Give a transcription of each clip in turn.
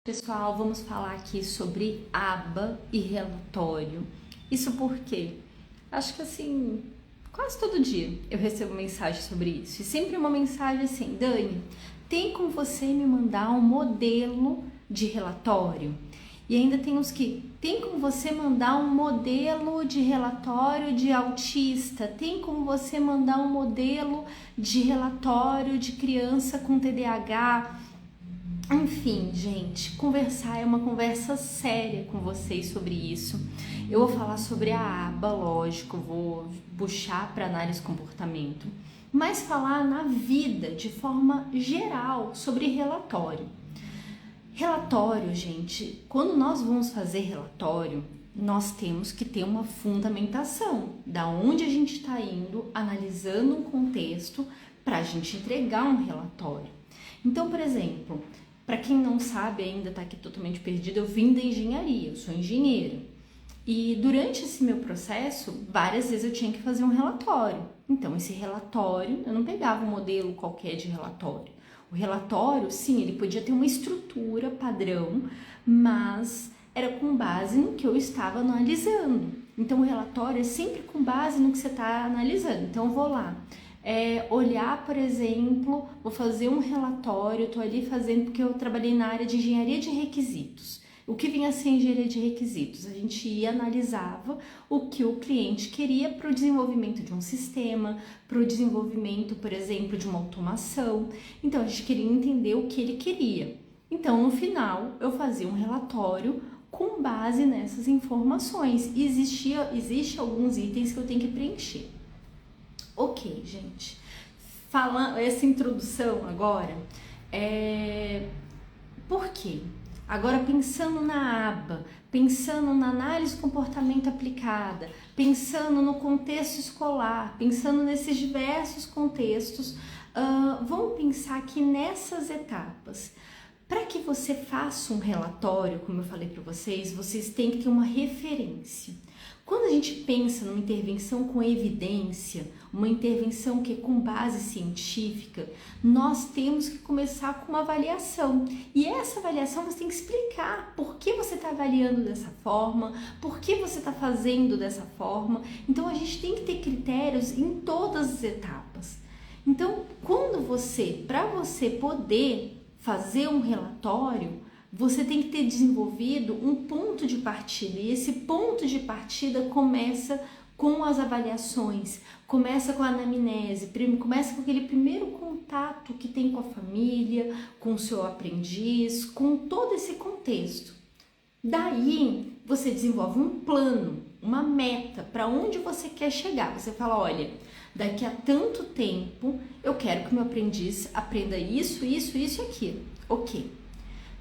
Pessoal, vamos falar aqui sobre aba e relatório. Isso porque acho que assim, quase todo dia eu recebo mensagem sobre isso. E sempre uma mensagem assim: Dani, tem como você me mandar um modelo de relatório? E ainda tem os que tem como você mandar um modelo de relatório de autista, tem como você mandar um modelo de relatório de criança com TDAH. Enfim, gente, conversar é uma conversa séria com vocês sobre isso. Eu vou falar sobre a aba, lógico, vou puxar para análise de comportamento, mas falar na vida de forma geral sobre relatório. Relatório, gente, quando nós vamos fazer relatório, nós temos que ter uma fundamentação da onde a gente está indo, analisando um contexto para a gente entregar um relatório. Então, por exemplo, para quem não sabe, ainda está aqui totalmente perdido, eu vim da engenharia, eu sou engenheira. E durante esse meu processo, várias vezes eu tinha que fazer um relatório. Então, esse relatório, eu não pegava um modelo qualquer de relatório. O relatório, sim, ele podia ter uma estrutura padrão, mas era com base no que eu estava analisando. Então, o relatório é sempre com base no que você está analisando. Então, eu vou lá. Olhar, por exemplo, vou fazer um relatório, estou ali fazendo porque eu trabalhei na área de engenharia de requisitos. O que vinha a ser engenharia de requisitos? A gente ia, analisava o que o cliente queria para o desenvolvimento de um sistema, para o desenvolvimento, por exemplo, de uma automação. Então, a gente queria entender o que ele queria. Então, no final, eu fazia um relatório com base nessas informações. E existe alguns itens que eu tenho que preencher. Ok, gente, falando essa introdução agora, por quê? Agora pensando na aba, pensando na análise de comportamento aplicada, pensando no contexto escolar, pensando nesses diversos contextos, vamos pensar aqui nessas etapas. Para que você faça um relatório, como eu falei para vocês têm que ter uma referência. Quando a gente pensa numa intervenção com evidência, uma intervenção que é com base científica, nós temos que começar com uma avaliação. E essa avaliação você tem que explicar por que você está avaliando dessa forma, por que você está fazendo dessa forma. Então a gente tem que ter critérios em todas as etapas. Então, para você poder fazer um relatório, você tem que ter desenvolvido um ponto de partida, e esse ponto de partida começa com as avaliações, começa com a anamnese, começa com aquele primeiro contato que tem com a família, com o seu aprendiz, com todo esse contexto. Daí, você desenvolve um plano, uma meta, para onde você quer chegar. Você fala, olha, daqui a tanto tempo eu quero que meu aprendiz aprenda isso, isso, isso e aquilo. Ok.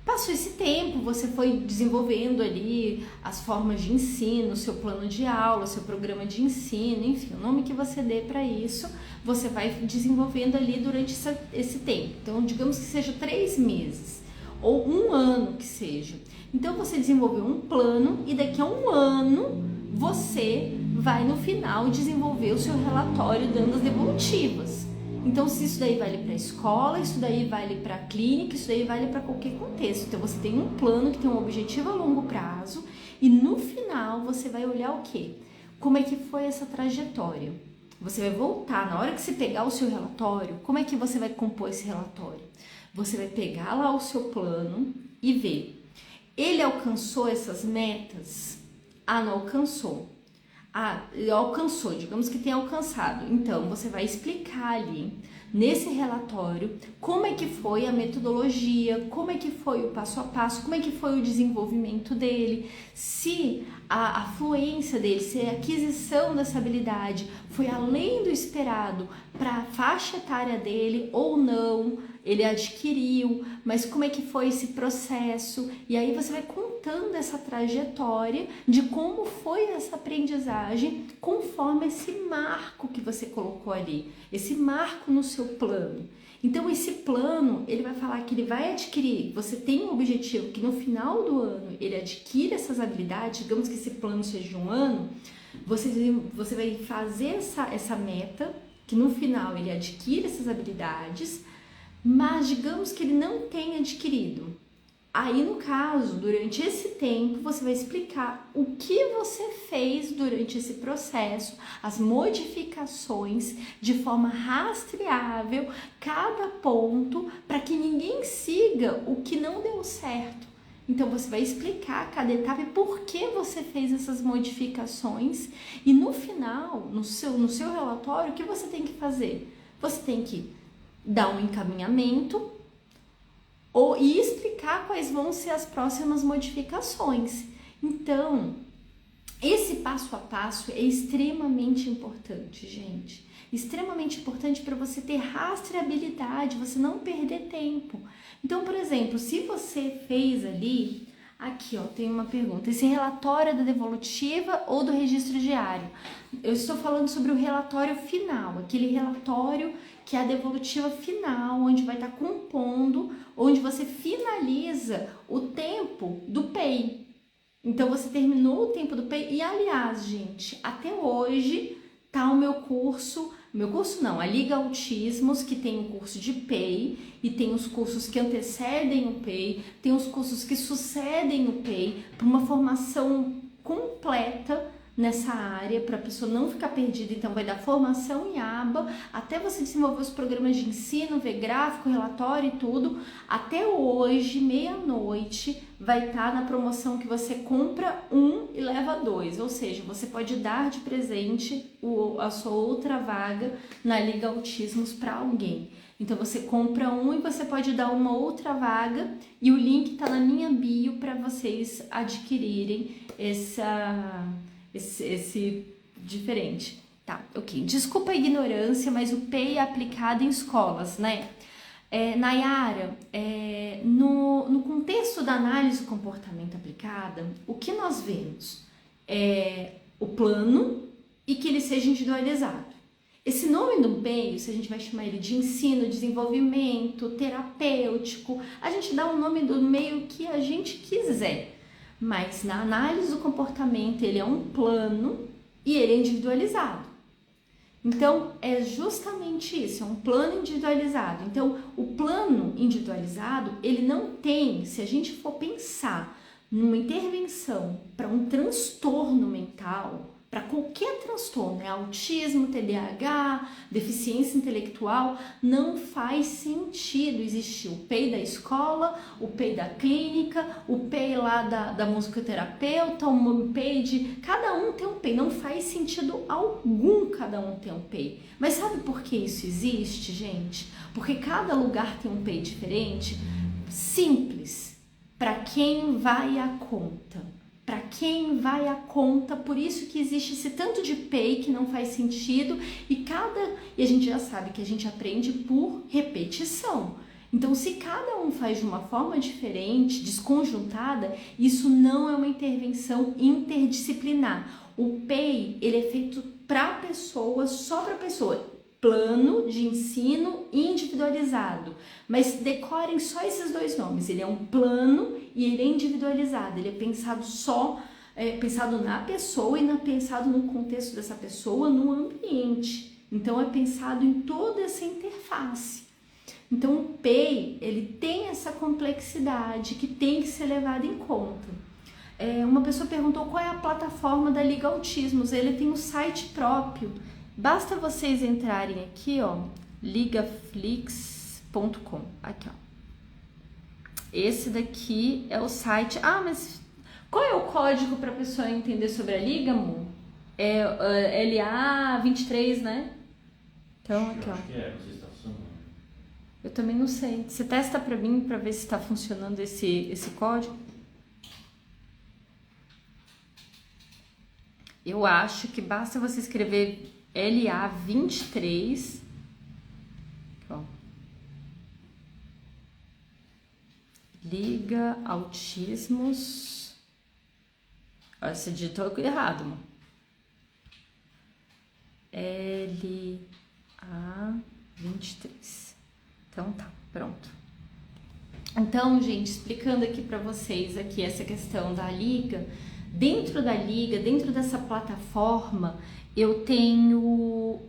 Passou esse tempo, você foi desenvolvendo ali as formas de ensino, seu plano de aula, seu programa de ensino, enfim, o nome que você dê para isso, você vai desenvolvendo ali durante esse tempo. Então, digamos que seja 3 meses ou 1 ano que seja. Então, você desenvolveu um plano e daqui a 1 ano você vai no final desenvolver o seu relatório dando as devolutivas. Então, se isso daí vale para a escola, isso daí vale para a clínica, isso daí vale para qualquer contexto. Então, você tem um plano que tem um objetivo a longo prazo e no final você vai olhar o quê? Como é que foi essa trajetória? Você vai voltar, na hora que você pegar o seu relatório, como é que você vai compor esse relatório? Você vai pegar lá o seu plano e ver. Ele alcançou essas metas? Ah, não alcançou. Ele alcançou, digamos que tenha alcançado. Então, você vai explicar ali, nesse relatório, como é que foi a metodologia, como é que foi o passo a passo, como é que foi o desenvolvimento dele, se a fluência dele, se a aquisição dessa habilidade foi além do esperado para a faixa etária dele ou não, ele adquiriu, mas como é que foi esse processo, e aí você vai contando essa trajetória de como foi essa aprendizagem conforme esse marco que você colocou ali, esse marco no seu plano. Então esse plano, ele vai falar que ele vai adquirir, você tem um objetivo que no final do ano ele adquire essas habilidades, digamos que esse plano seja de 1 ano, você vai fazer essa meta, que no final ele adquire essas habilidades, mas digamos que ele não tenha adquirido. Aí, no caso, durante esse tempo, você vai explicar o que você fez durante esse processo, as modificações, de forma rastreável, cada ponto, para que ninguém siga o que não deu certo. Então, você vai explicar cada etapa e por que você fez essas modificações. E no final, no seu relatório, o que você tem que fazer? Você tem que dar um encaminhamento e explicar quais vão ser as próximas modificações. Então, esse passo a passo é extremamente importante, gente. Extremamente importante para você ter rastreabilidade, você não perder tempo. Então, por exemplo, se você fez ali, aqui ó, tem uma pergunta, esse relatório é da devolutiva ou do registro diário? Eu estou falando sobre o relatório final, aquele relatório que é a devolutiva final, onde vai estar compondo, onde você finaliza o tempo do PEI. Então, você terminou o tempo do PEI e, aliás, gente, até hoje tá o meu curso não, a Liga Autismos, que tem o curso de PEI e tem os cursos que antecedem o PEI, tem os cursos que sucedem o PEI, para uma formação completa nessa área, para a pessoa não ficar perdida. Então, vai dar formação em aba, até você desenvolver os programas de ensino, ver gráfico, relatório e tudo. Até hoje, meia-noite, vai estar na promoção que você compra um e leva dois, ou seja, você pode dar de presente a sua outra vaga na Liga Autismos para alguém. Então, você compra um e você pode dar uma outra vaga, e o link está na minha bio para vocês adquirirem esse diferente. Tá, ok. Desculpa a ignorância, mas o PEI é aplicado em escolas, né? Nayara, no contexto da análise do comportamento aplicada, o que nós vemos é o plano e que ele seja individualizado. Esse nome do PEI, se a gente vai chamar ele de ensino, desenvolvimento, terapêutico, a gente dá o nome do meio que a gente quiser. Mas na análise do comportamento ele é um plano e ele é individualizado. Então, é justamente isso, é um plano individualizado. Então, o plano individualizado, ele não tem, se a gente for pensar numa intervenção para um transtorno mental, para qualquer transtorno, autismo, TDAH, deficiência intelectual, não faz sentido existir o PEI da escola, o PEI da clínica, o PEI lá da musicoterapeuta, o PEI de... Cada um tem um PEI, não faz sentido algum cada um ter um PEI. Mas sabe por que isso existe, gente? Porque cada lugar tem um PEI diferente, simples, para quem vai à conta. Para quem vai à conta, por isso que existe esse tanto de PEI que não faz sentido e a gente já sabe que a gente aprende por repetição. Então, se cada um faz de uma forma diferente, desconjuntada, isso não é uma intervenção interdisciplinar. O PEI, ele é feito para pessoa, só para pessoa. Plano de ensino individualizado, mas decorem só esses dois nomes. Ele é um plano e ele é individualizado, ele é pensado pensado na pessoa e pensado no contexto dessa pessoa, no ambiente. Então é pensado em toda essa interface. Então o PEI, ele tem essa complexidade que tem que ser levada em conta. Uma pessoa perguntou qual é a plataforma da Liga Autismos. Ele tem um site próprio. Basta vocês entrarem aqui, ó, ligaflix.com, aqui, ó. Esse daqui é o site. Ah, mas qual é o código para a pessoa entender sobre a Liga, amor? É LA23, né? Então, aqui, ó. Acho que não sei se está funcionando. Eu também não sei. Você testa para mim para ver se está funcionando esse código? Eu acho que basta você escrever LA23, ó, Liga Autismos. Olha, você digitou errado, mano. LA23. Então tá, pronto. Então, gente, explicando aqui para vocês aqui essa questão da Liga, dentro da Liga, dentro dessa plataforma, eu tenho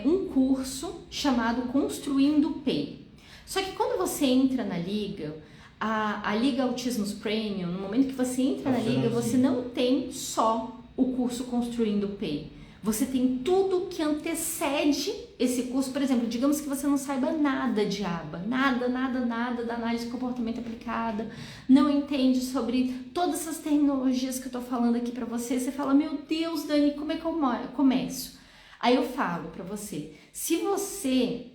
um curso chamado Construindo PEI. Só que quando você entra na Liga, A Liga Autismos Premium, no momento que você entra na Liga, você não tem só o curso Construindo o PEI. Você tem tudo que antecede esse curso. Por exemplo, digamos que você não saiba nada de aba, nada da análise de comportamento aplicada, não entende sobre todas essas terminologias que eu tô falando aqui para você. Você fala, meu Deus, Dani, como é que eu começo? Aí eu falo para você, se você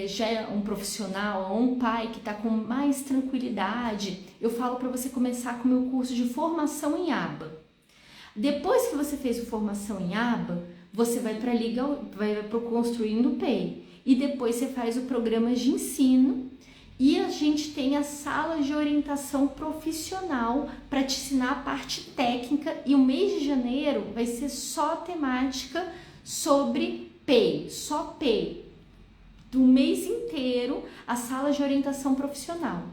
já é um profissional ou um pai que está com mais tranquilidade, eu falo para você começar com o meu curso de formação em aba. Depois que você fez a formação em aba, você vai para a Liga, vai para o Construindo o PEI. E depois você faz o programa de ensino e a gente tem a sala de orientação profissional para te ensinar a parte técnica. E o mês de janeiro vai ser só temática sobre PEI, só PEI. Do mês inteiro, a sala de orientação profissional.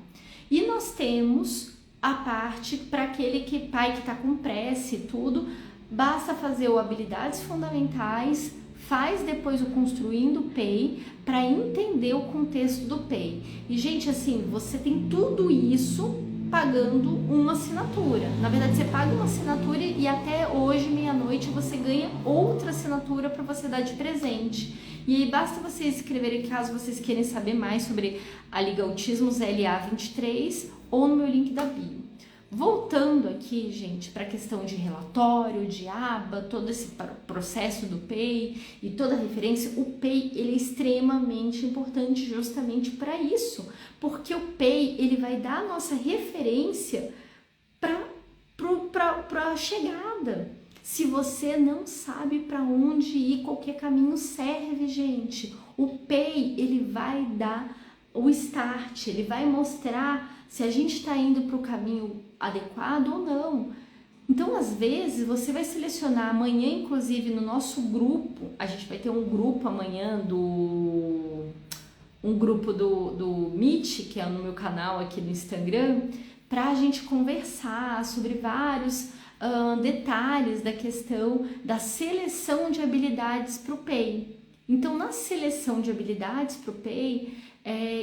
E nós temos a parte para aquele pai que está com pressa e tudo, basta fazer o habilidades fundamentais, faz depois o Construindo o PEI para entender o contexto do PEI. E, gente, assim, você tem tudo isso pagando uma assinatura. Na verdade, você paga uma assinatura e até hoje, meia-noite, você ganha outra assinatura para você dar de presente. E aí basta vocês escreverem, caso vocês queiram saber mais sobre a Liga Autismos LA23 ou no meu link da bio. Voltando aqui, gente, para a questão de relatório, de aba, todo esse processo do PEI e toda a referência, o PEI ele é extremamente importante justamente para isso, porque o PEI ele vai dar a nossa referência para a chegada. Se você não sabe para onde ir, qualquer caminho serve, gente. O PEI ele vai dar o start, ele vai mostrar se a gente está indo para o caminho adequado ou não. Então, às vezes, você vai selecionar amanhã, inclusive no nosso grupo, a gente vai ter um grupo amanhã do Meet, que é no meu canal aqui no Instagram, para a gente conversar sobre vários detalhes da questão da seleção de habilidades para o PEI. Então, na seleção de habilidades para o PEI,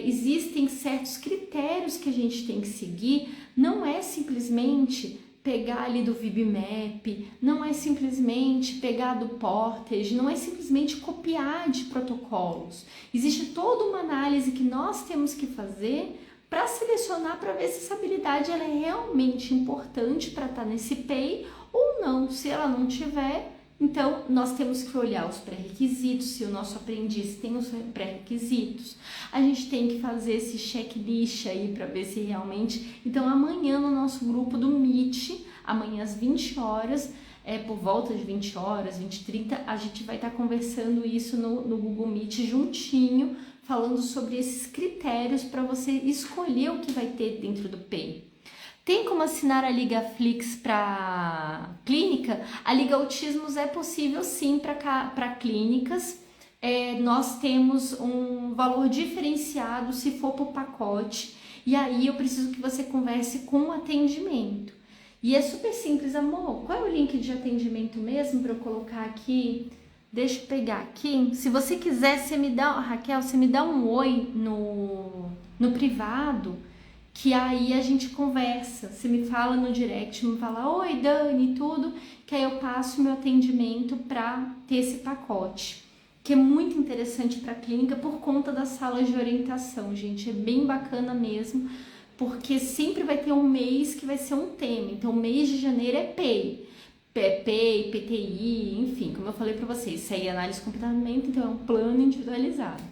existem certos critérios que a gente tem que seguir. Não é simplesmente pegar ali do VibMap, não é simplesmente pegar do Portage, não é simplesmente copiar de protocolos. Existe toda uma análise que nós temos que fazer para selecionar, para ver se essa habilidade ela é realmente importante para estar nesse PEI ou não. Se ela não tiver, então nós temos que olhar os pré-requisitos, se o nosso aprendiz tem os pré-requisitos. A gente tem que fazer esse checklist aí para ver se realmente... Então amanhã no nosso grupo do Meet, amanhã às 20 horas, por volta de 20 horas, 20h30, a gente vai estar conversando isso no Google Meet juntinho, falando sobre esses critérios para você escolher o que vai ter dentro do PEI. Tem como assinar a Liga Flix para clínica? A Liga Autismos é possível sim para clínicas. Nós temos um valor diferenciado se for por pacote. E aí eu preciso que você converse com o atendimento. E é super simples, amor. Qual é o link de atendimento mesmo para eu colocar aqui? Deixa eu pegar aqui. Se você quiser, Raquel, você me dá um oi no privado, que aí a gente conversa. Você me fala no direct, me fala, oi Dani, tudo, que aí eu passo meu atendimento para ter esse pacote, que é muito interessante para a clínica por conta das salas de orientação, gente. É bem bacana mesmo, porque sempre vai ter um mês que vai ser um tema. Então, o mês de janeiro é PEI. PEI, PTI, enfim, como eu falei para vocês, isso aí é análise de comportamento, então é um plano individualizado.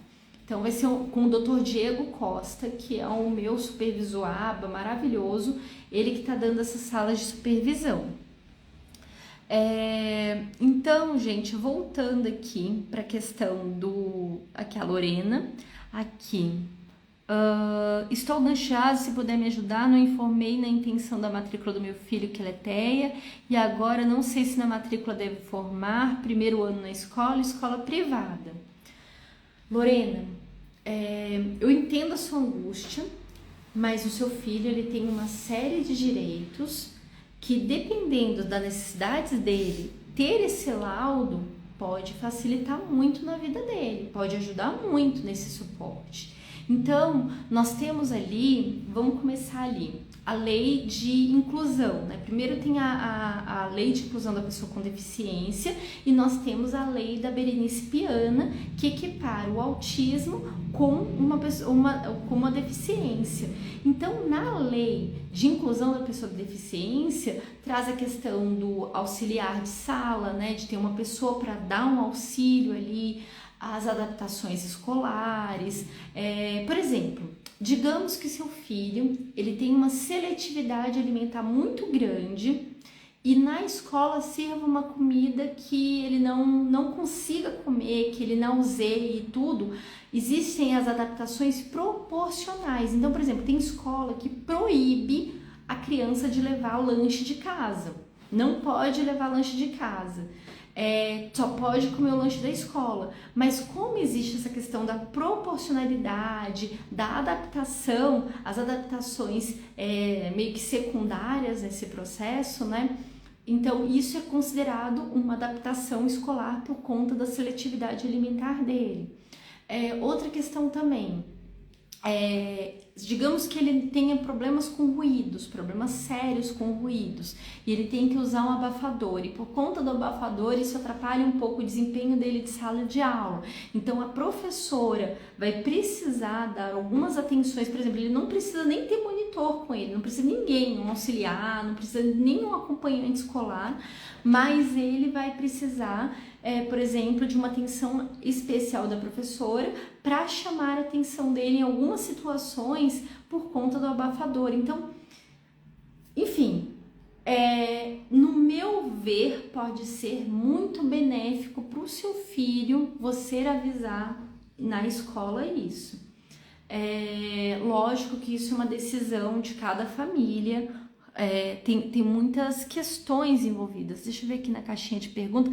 Então vai ser com o Dr. Diego Costa, que é o meu supervisor ABA maravilhoso, ele que está dando essas salas de supervisão. Então, gente, voltando aqui para a questão aqui a Lorena, aqui. Estou ansiosa, se puder me ajudar, não informei na intenção da matrícula do meu filho que ele é TEA e agora não sei se na matrícula devo formar, primeiro ano na escola privada. Lorena, eu entendo a sua angústia, mas o seu filho ele tem uma série de direitos que, dependendo das necessidades dele, ter esse laudo pode facilitar muito na vida dele, pode ajudar muito nesse suporte. Então, nós temos ali, vamos começar ali, a lei de inclusão, né? Primeiro tem a lei de inclusão da pessoa com deficiência e nós temos a lei da Berenice Piana, que equipara o autismo com uma deficiência. Então, na lei de inclusão da pessoa com deficiência, traz a questão do auxiliar de sala, né? De ter uma pessoa para dar um auxílio ali, as adaptações escolares. Por exemplo, digamos que seu filho ele tem uma seletividade alimentar muito grande e na escola sirva uma comida que ele não consiga comer, que ele não nauseie e tudo. Existem as adaptações proporcionais. Então, por exemplo, tem escola que proíbe a criança de levar o lanche de casa. Não pode levar lanche de casa. Só pode comer o lanche da escola, mas como existe essa questão da proporcionalidade, da adaptação, as adaptações meio que secundárias nesse processo, né? Então isso é considerado uma adaptação escolar por conta da seletividade alimentar dele. Outra questão também, digamos que ele tenha problemas com ruídos, problemas sérios com ruídos, e ele tem que usar um abafador, e por conta do abafador isso atrapalha um pouco o desempenho dele de sala de aula. Então a professora vai precisar dar algumas atenções, por exemplo, ele não precisa nem ter monitor com ele, não precisa ninguém, um auxiliar, não precisa nenhum acompanhante escolar, mas ele vai precisar, por exemplo, de uma atenção especial da professora para chamar a atenção dele em algumas situações por conta do abafador. Então, enfim, no meu ver, pode ser muito benéfico para o seu filho você avisar na escola isso. Lógico que isso é uma decisão de cada família, tem muitas questões envolvidas. Deixa eu ver aqui na caixinha de pergunta.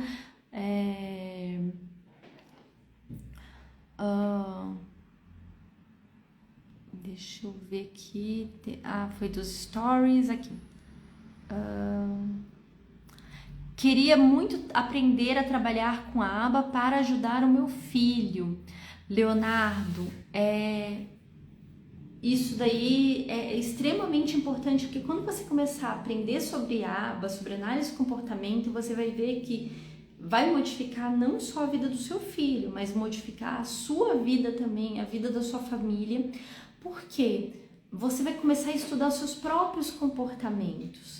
Deixa eu ver aqui. Foi dos stories aqui. Queria muito aprender a trabalhar com a aba para ajudar o meu filho. Leonardo, isso daí é extremamente importante, porque quando você começar a aprender sobre aba, sobre análise de comportamento, você vai ver que vai modificar não só a vida do seu filho, mas modificar a sua vida também, a vida da sua família, porque você vai começar a estudar os seus próprios comportamentos.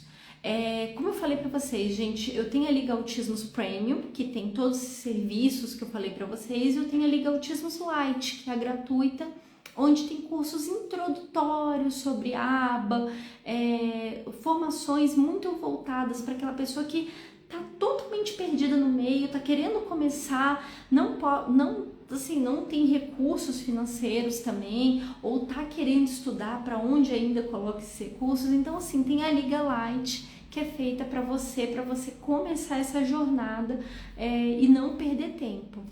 Como eu falei para vocês, gente, eu tenho a Liga Autismos Premium, que tem todos esses serviços que eu falei para vocês, e eu tenho a Liga Autismos Lite, que é a gratuita, onde tem cursos introdutórios sobre aba, formações muito voltadas para aquela pessoa que tá totalmente perdida no meio, tá querendo começar, não tem recursos financeiros também, ou tá querendo estudar para onde ainda coloca esses recursos. Então, assim, tem a Liga Lite, que é feita para você começar essa jornada e não perder tempo.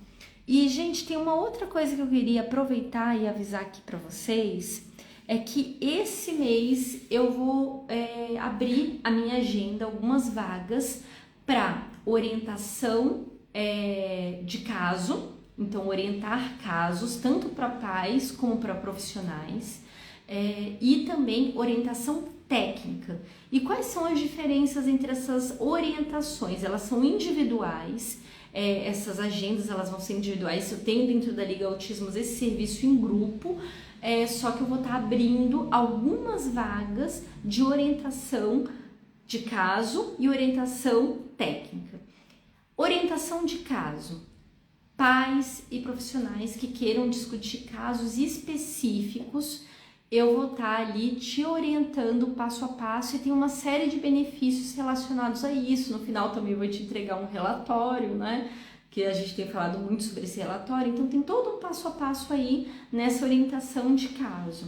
E, gente, tem uma outra coisa que eu queria aproveitar e avisar aqui para vocês, é que esse mês eu vou abrir a minha agenda, algumas vagas para orientação de caso, então orientar casos tanto para pais como para profissionais, e também orientação técnica. E quais são as diferenças entre essas orientações? Elas são individuais, essas agendas elas vão ser individuais. Eu tenho dentro da Liga Autismos esse serviço em grupo, só que eu vou estar abrindo algumas vagas de orientação de caso e orientação técnica. Orientação de caso, pais e profissionais que queiram discutir casos específicos, eu vou estar ali te orientando passo a passo, e tem uma série de benefícios relacionados a isso. No final também vou te entregar um relatório, né? Que a gente tem falado muito sobre esse relatório, então tem todo um passo a passo aí nessa orientação de caso.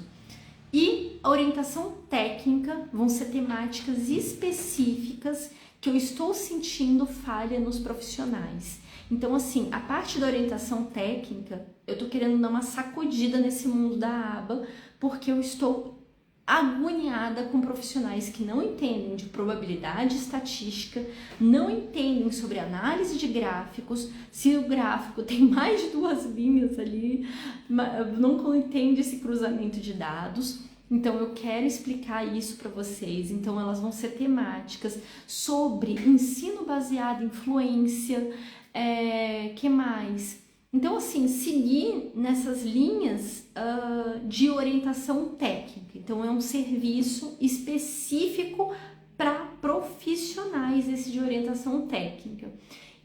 E a orientação técnica vão ser temáticas específicas que eu estou sentindo falha nos profissionais. Então, assim, a parte da orientação técnica, eu tô querendo dar uma sacudida nesse mundo da aba, porque eu estou agoniada com profissionais que não entendem de probabilidade estatística, não entendem sobre análise de gráficos, se o gráfico tem mais de 2 linhas ali, não entende esse cruzamento de dados. Então eu quero explicar isso para vocês. Então elas vão ser temáticas sobre ensino baseado em influência, que mais? Então, assim, seguir nessas linhas de orientação técnica. Então, é um serviço específico para profissionais, esse de orientação técnica.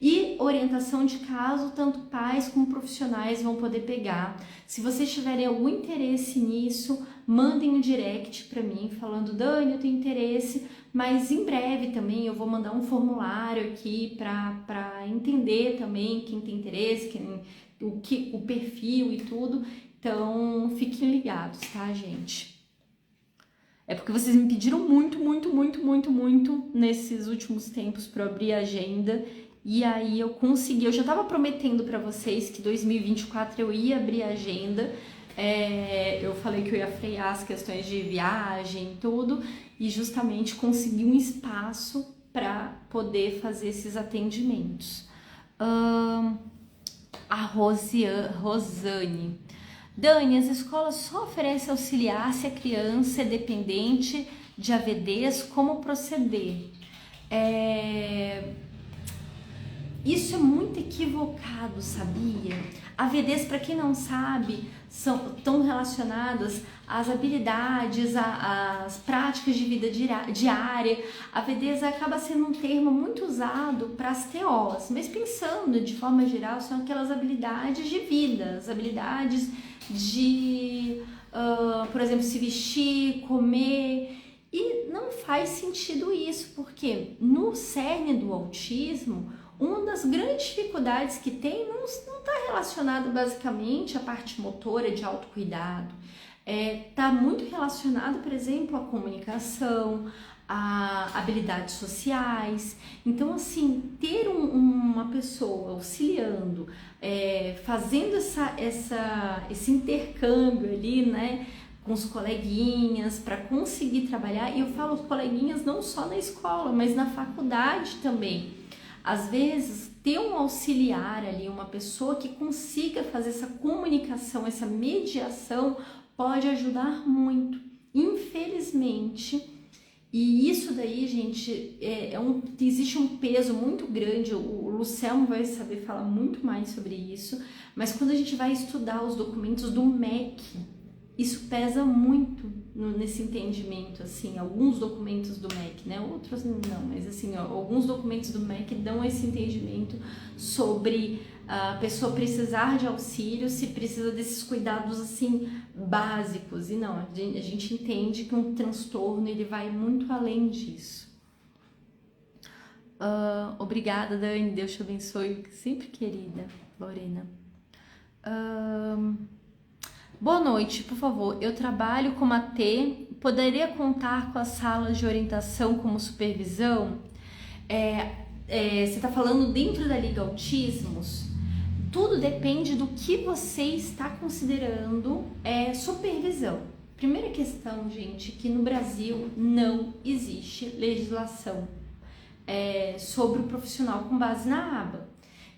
E orientação de caso, tanto pais como profissionais vão poder pegar. Se vocês tiverem algum interesse nisso, mandem um direct para mim, falando: Dani, eu tenho interesse, mas em breve também eu vou mandar um formulário aqui para entender também quem tem interesse, o perfil e tudo. Então, fiquem ligados, tá, gente? É porque vocês me pediram muito nesses últimos tempos para abrir a agenda. E aí eu consegui, eu já estava prometendo para vocês que 2024 eu ia abrir a agenda. Eu falei que eu ia frear as questões de viagem e tudo, e justamente consegui um espaço para poder fazer esses atendimentos. A Rosane: Dani, as escolas só oferecem auxiliar se a criança é dependente de AVDs, como proceder? Isso é muito equivocado, sabia? AVDs, para quem não sabe, estão relacionadas às habilidades, às práticas de vida diária. AVDs acaba sendo um termo muito usado para as TOs, mas pensando de forma geral, são aquelas habilidades de vida, as habilidades de, por exemplo, se vestir, comer. E não faz sentido isso, porque no cerne do autismo, uma das grandes dificuldades que tem não está relacionada basicamente à parte motora de autocuidado. Está muito relacionado, por exemplo, à comunicação, a habilidades sociais. Então, assim, ter uma pessoa auxiliando, fazendo esse intercâmbio ali, né, com os coleguinhas, para conseguir trabalhar. E eu falo os coleguinhas não só na escola, mas na faculdade também. Às vezes, ter um auxiliar ali, uma pessoa que consiga fazer essa comunicação, essa mediação, pode ajudar muito. Infelizmente, e isso daí, gente, existe um peso muito grande. O Luciano vai saber falar muito mais sobre isso, mas quando a gente vai estudar os documentos do MEC, isso pesa muito nesse entendimento, assim, alguns documentos do MEC, né, outros não, mas assim, alguns documentos do MEC dão esse entendimento sobre a pessoa precisar de auxílio, se precisa desses cuidados, assim, básicos, e não, a gente entende que um transtorno, ele vai muito além disso. Obrigada, Dani, Deus te abençoe, sempre querida, Lorena. Boa noite, por favor, eu trabalho como AT, poderia contar com as salas de orientação como supervisão? Você está falando dentro da Liga Autismos? Tudo depende do que você está considerando supervisão. Primeira questão, gente, que no Brasil não existe legislação sobre o profissional com base na aba.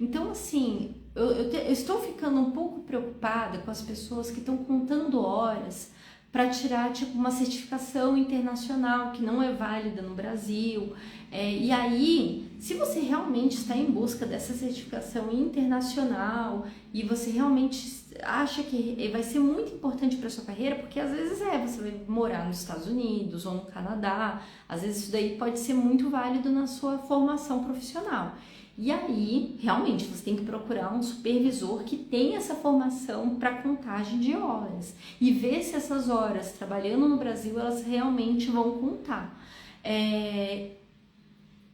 Então, assim, eu estou ficando um pouco preocupada com as pessoas que estão contando horas para tirar tipo uma certificação internacional que não é válida no Brasil. E aí, se você realmente está em busca dessa certificação internacional e você realmente acha que vai ser muito importante para sua carreira, porque às vezes você vai morar nos Estados Unidos ou no Canadá, às vezes isso daí pode ser muito válido na sua formação profissional. E aí, realmente, você tem que procurar um supervisor que tenha essa formação para contagem de horas e ver se essas horas trabalhando no Brasil, elas realmente vão contar.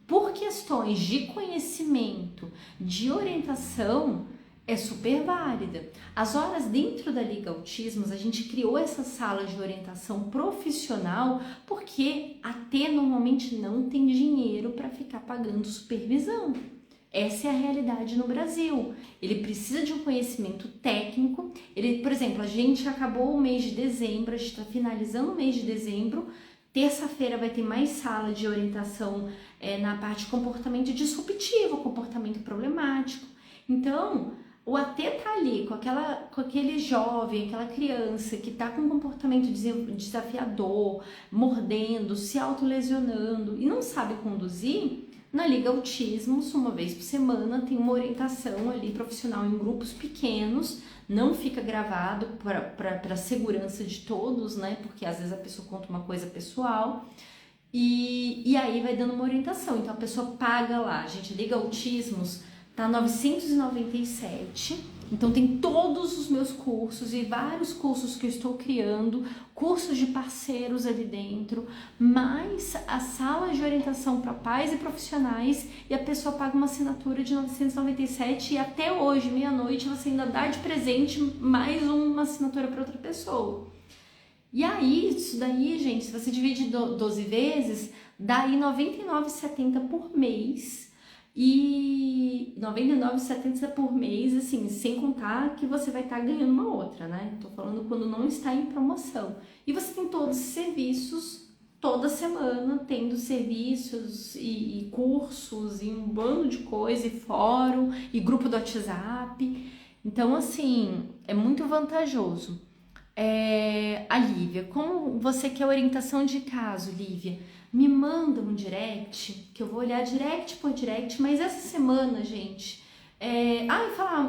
Por questões de conhecimento, de orientação, é super válida. As horas dentro da Liga Autismos, a gente criou essa sala de orientação profissional porque a AT normalmente não tem dinheiro para ficar pagando supervisão. Essa é a realidade no Brasil. Ele precisa de um conhecimento técnico. Ele, por exemplo, a gente acabou o mês de dezembro, a gente está finalizando o mês de dezembro. Terça-feira vai ter mais sala de orientação na parte de comportamento disruptivo, comportamento problemático. Então, o AT tá ali com aquele jovem, aquela criança que tá com um comportamento desafiador, mordendo, se autolesionando e não sabe conduzir. Na Liga Autismos, uma vez por semana, tem uma orientação ali profissional em grupos pequenos, não fica gravado para a segurança de todos, né? Porque às vezes a pessoa conta uma coisa pessoal e aí vai dando uma orientação. Então a pessoa paga lá, gente, Liga Autismos tá 997. Então tem todos os meus cursos e vários cursos que eu estou criando, cursos de parceiros ali dentro, mais a sala de orientação para pais e profissionais, e a pessoa paga uma assinatura de 997 e até hoje, meia-noite, você ainda dá de presente mais uma assinatura para outra pessoa. E aí, isso daí, gente, se você divide 12 vezes, dá aí R$ 99,70 por mês. E R$ 99,70 por mês, assim, sem contar que você vai estar ganhando uma outra, né? Tô falando quando não está em promoção. E você tem todos os serviços, toda semana, tendo serviços e cursos e um bando de coisa, e fórum, e grupo do WhatsApp. Então, assim, é muito vantajoso. A Lívia, como você quer orientação de caso, Lívia? Me manda um direct, que eu vou olhar direct por direct, mas essa semana, gente,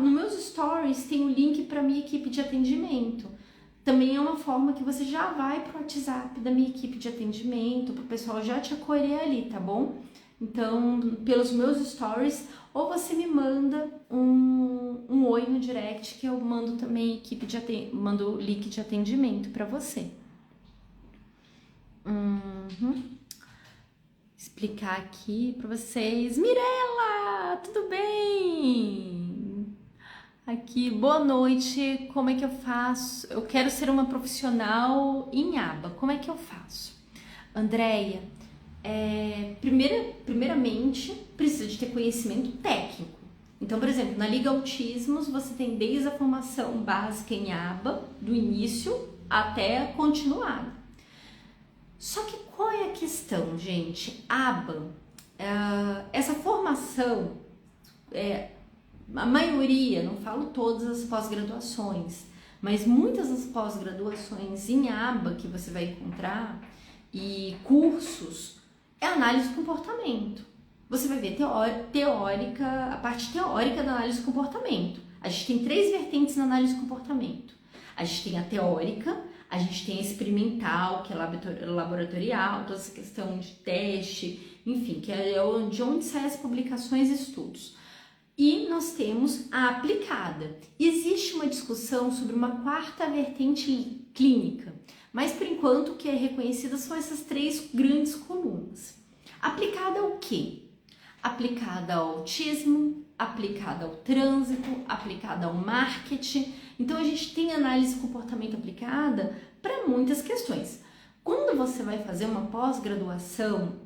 no meus stories tem um link para minha equipe de atendimento. Também é uma forma que você já vai pro WhatsApp da minha equipe de atendimento, pro pessoal já te acolher ali, tá bom? Então, pelos meus stories, ou você me manda um oi no direct, que eu mando também mando o link de atendimento para você. Explicar aqui para vocês. Mirela, tudo bem? Aqui, boa noite. Como é que eu faço? Eu quero ser uma profissional em aba. Como é que eu faço? Andréia, primeiramente, precisa de ter conhecimento técnico. Então, por exemplo, na Liga Autismos, você tem desde a formação básica em aba, do início até a continuada. Só que qual é a questão, gente? Aba, essa formação, a maioria, não falo todas as pós-graduações, mas muitas das pós-graduações em aba que você vai encontrar e cursos, é análise do comportamento. Você vai ver a parte teórica da análise do comportamento. A gente tem 3 vertentes na análise do comportamento. A gente tem a teórica, a gente tem a experimental, que é laboratorial, toda essa questão de teste, enfim, que é de onde saem as publicações e estudos. E nós temos a aplicada. Existe uma discussão sobre uma 4ª vertente clínica, mas por enquanto o que é reconhecida são essas 3 grandes colunas. Aplicada ao quê? Aplicada ao autismo, aplicada ao trânsito, aplicada ao marketing. Então a gente tem análise de comportamento aplicada para muitas questões. Quando você vai fazer uma pós-graduação,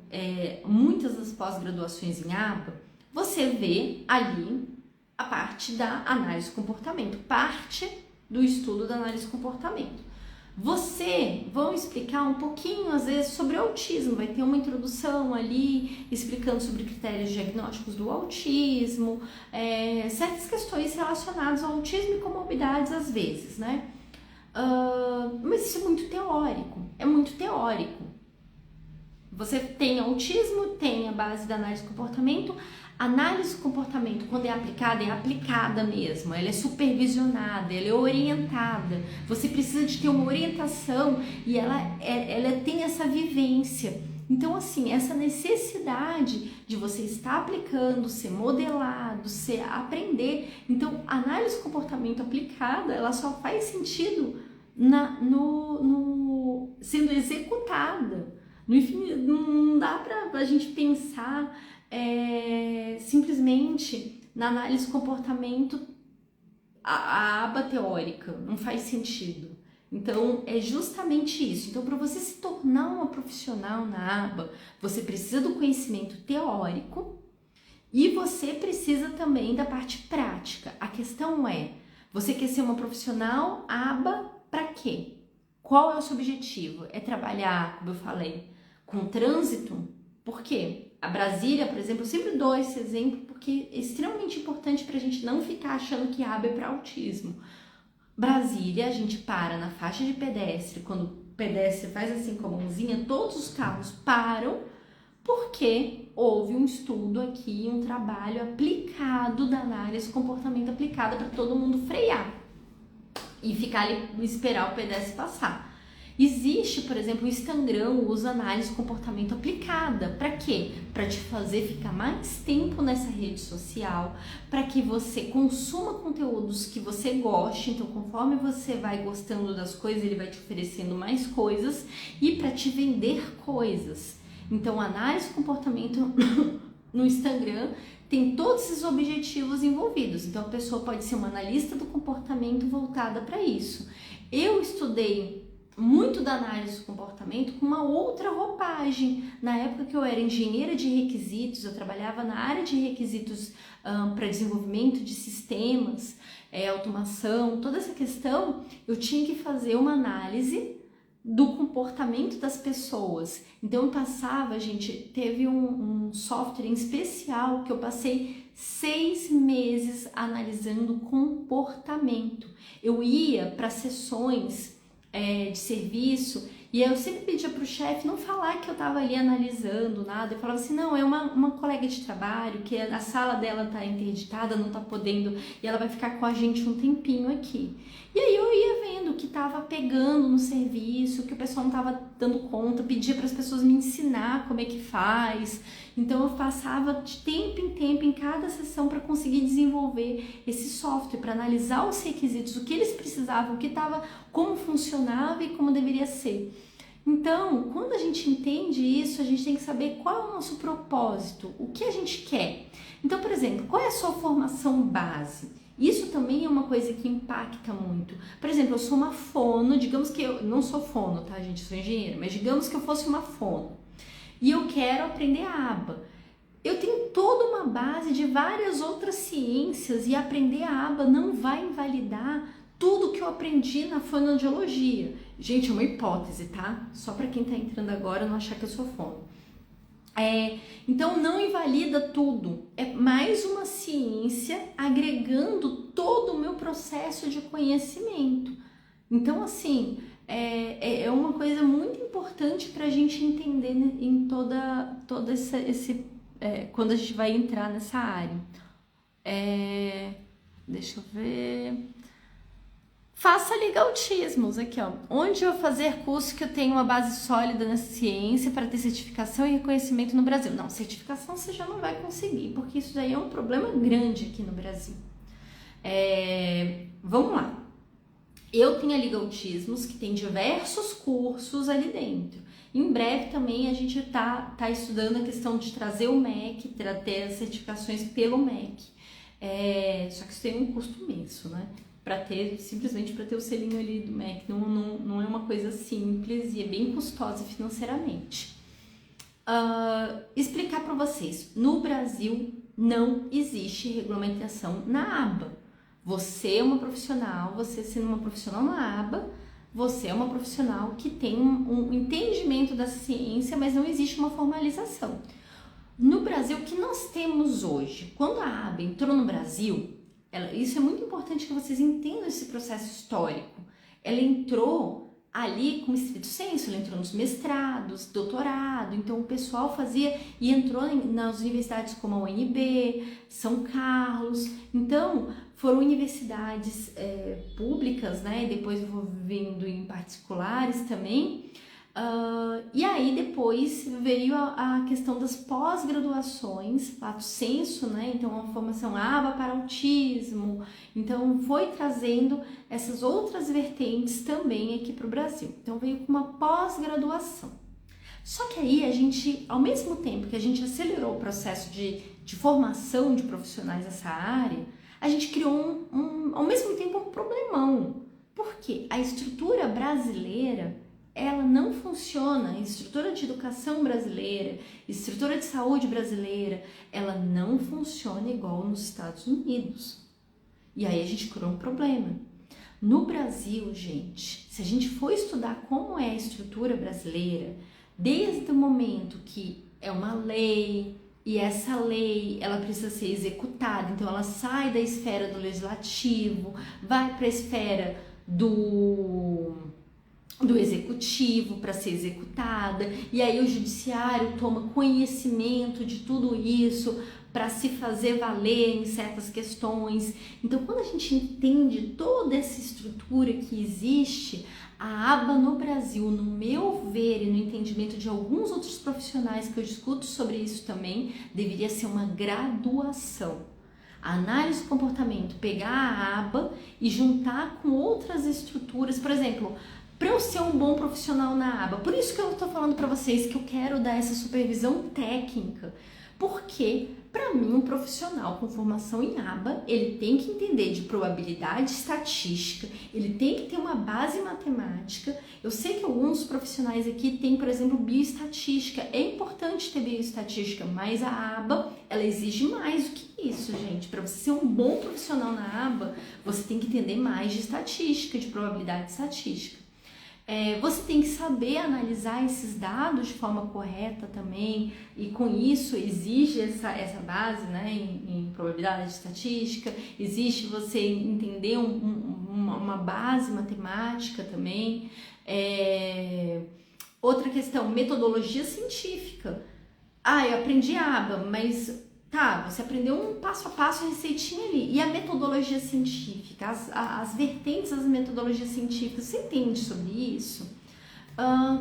muitas das pós-graduações em aba, você vê ali a parte da análise de comportamento, parte do estudo da análise de comportamento. Vão explicar um pouquinho, às vezes, sobre o autismo, vai ter uma introdução ali, explicando sobre critérios diagnósticos do autismo, certas questões relacionadas ao autismo e comorbidades, às vezes, né? Mas isso é muito teórico. Você tem autismo, tem a base da análise de comportamento. Análise de comportamento, quando é aplicada mesmo, ela é supervisionada, ela é orientada. Você precisa de ter uma orientação e ela tem essa vivência. Então, assim, essa necessidade de você estar aplicando, ser modelado, aprender. Então, a análise de comportamento aplicada, ela só faz sentido sendo executada. No enfim, não dá para a gente pensar simplesmente na análise de comportamento a aba teórica, não faz sentido. Então, é justamente isso. Então, para você se tornar uma profissional na aba, você precisa do conhecimento teórico E você precisa também da parte prática. A questão é, você quer ser uma profissional aba para quê? Qual é o seu objetivo? É trabalhar, como eu falei, com trânsito? Por quê? A Brasília, por exemplo, eu sempre dou esse exemplo porque é extremamente importante para a gente não ficar achando que aba é para autismo. Brasília, a gente para na faixa de pedestre, quando o pedestre faz assim com a mãozinha, todos os carros param porque houve um estudo aqui, um trabalho aplicado da análise de comportamento aplicada para todo mundo frear e ficar ali e esperar o pedestre passar. Existe, por exemplo, o Instagram usa análise de comportamento aplicada. Para quê? Para te fazer ficar mais tempo nessa rede social, para que você consuma conteúdos que você goste. Então, conforme você vai gostando das coisas, ele vai te oferecendo mais coisas e para te vender coisas. Então, a análise de comportamento no Instagram tem todos esses objetivos envolvidos. Então, a pessoa pode ser uma analista do comportamento voltada para isso. Eu estudei muito da análise do comportamento com uma outra roupagem. Na época que eu era engenheira de requisitos, eu trabalhava na área de requisitos para desenvolvimento de sistemas, automação, toda essa questão, eu tinha que fazer uma análise do comportamento das pessoas. Então eu passava, gente, teve um software em especial que eu passei 6 meses analisando comportamento. Eu ia para sessões de serviço e eu sempre pedia para o chefe não falar que eu estava ali analisando nada. Eu falava assim, não, é uma colega de trabalho que a sala dela está interditada, não está podendo, e ela vai ficar com a gente um tempinho aqui. E aí eu ia vendo o que estava pegando no serviço, que o pessoal não estava dando conta, pedia para as pessoas me ensinar como é que faz. Então eu passava de tempo em tempo em cada sessão para conseguir desenvolver esse software, para analisar os requisitos, o que eles precisavam, o que estava, como funcionava e como deveria ser. Então, quando a gente entende isso, a gente tem que saber qual é o nosso propósito, o que a gente quer. Então, por exemplo, qual é a sua formação base? Isso também é uma coisa que impacta muito. Por exemplo, eu sou uma fono, digamos que eu não sou fono, tá, gente? Eu sou engenheira, mas digamos que eu fosse uma fono e eu quero aprender a aba. Eu tenho toda uma base de várias outras ciências e aprender a aba não vai invalidar tudo que eu aprendi na fonoaudiologia. Gente, é uma hipótese, tá? Só para quem tá entrando agora não achar que eu sou fono. Então não invalida tudo, é mais uma ciência agregando todo o meu processo de conhecimento. Então assim, é uma coisa muito importante para a gente entender em toda quando a gente vai entrar nessa área. Deixa eu ver... Faça Liga Autismos, aqui ó. Onde eu fazer curso que eu tenho uma base sólida na ciência para ter certificação e reconhecimento no Brasil? Não, certificação você já não vai conseguir, porque isso daí é um problema grande aqui no Brasil. Vamos lá. Eu tenho a Liga Autismos, que tem diversos cursos ali dentro. Em breve também a gente tá estudando a questão de trazer o MEC, ter as certificações pelo MEC. Só que isso tem um custo imenso, né? Simplesmente para ter o selinho ali do MEC, não é uma coisa simples e é bem custosa financeiramente. Explicar para vocês, no Brasil não existe regulamentação na aba. Você é uma profissional, você sendo uma profissional na aba, você é uma profissional que tem um entendimento da ciência, mas não existe uma formalização. No Brasil, o que nós temos hoje? Quando a aba entrou no Brasil, isso é muito importante que vocês entendam esse processo histórico. Ela entrou ali com estrito senso, ela entrou nos mestrados, doutorado, então o pessoal fazia e entrou nas universidades como a UNB, São Carlos, então foram universidades públicas, né, e depois vindo em particulares também. E aí depois veio a questão das pós-graduações, lato sensu, né? Então a formação aba para autismo, então foi trazendo essas outras vertentes também aqui para o Brasil. Então veio com uma pós-graduação. Só que aí a gente, ao mesmo tempo que a gente acelerou o processo de formação de profissionais nessa área, a gente criou ao mesmo tempo um problemão. Por quê? A estrutura brasileira ela não funciona, a estrutura de educação brasileira, estrutura de saúde brasileira, ela não funciona igual nos Estados Unidos. E aí a gente criou um problema. No Brasil, gente, se a gente for estudar como é a estrutura brasileira, desde o momento que é uma lei, e essa lei, ela precisa ser executada, então ela sai da esfera do legislativo, vai para a esfera do executivo para ser executada, e aí o judiciário toma conhecimento de tudo isso para se fazer valer em certas questões. Então, quando a gente entende toda essa estrutura que existe, a aba no Brasil, no meu ver e no entendimento de alguns outros profissionais que eu discuto sobre isso também, deveria ser uma graduação. A análise do comportamento, pegar a aba e juntar com outras estruturas, por exemplo, para eu ser um bom profissional na aba. Por isso que eu estou falando para vocês que eu quero dar essa supervisão técnica, porque para mim um profissional com formação em aba, ele tem que entender de probabilidade estatística, ele tem que ter uma base matemática. Eu sei que alguns profissionais aqui têm, por exemplo, bioestatística. É importante ter bioestatística, mas a aba, ela exige mais do que isso, gente. Para você ser um bom profissional na aba, você tem que entender mais de estatística, de probabilidade estatística. Você tem que saber analisar esses dados de forma correta também, e com isso exige essa base, né, em probabilidade estatística, existe você entender uma base matemática também. Outra questão, metodologia científica. Eu aprendi aba, mas tá, você aprendeu um passo a passo, a receitinha ali. E a metodologia científica, as vertentes das metodologias científicas, você entende sobre isso?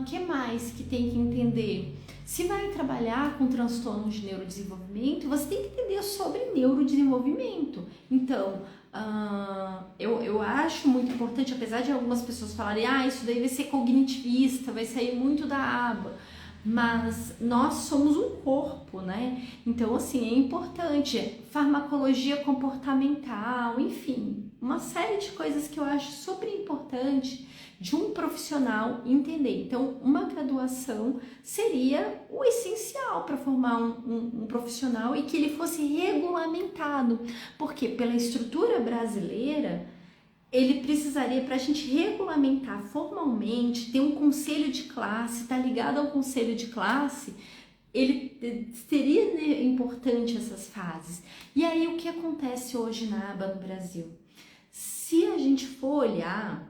Que mais que tem que entender? Se vai trabalhar com transtornos de neurodesenvolvimento, você tem que entender sobre neurodesenvolvimento. Então, eu acho muito importante, apesar de algumas pessoas falarem, isso daí vai ser cognitivista, vai sair muito da aba. Mas nós somos um corpo, né? Então, assim, é importante. Farmacologia comportamental, enfim, uma série de coisas que eu acho super importante de um profissional entender. Então, uma graduação seria o essencial para formar um profissional e que ele fosse regulamentado, porque pela estrutura brasileira, ele precisaria, para a gente regulamentar formalmente, ter um conselho de classe, tá ligado ao conselho de classe, ele seria importante essas fases. E aí o que acontece hoje na aba no Brasil? Se a gente for olhar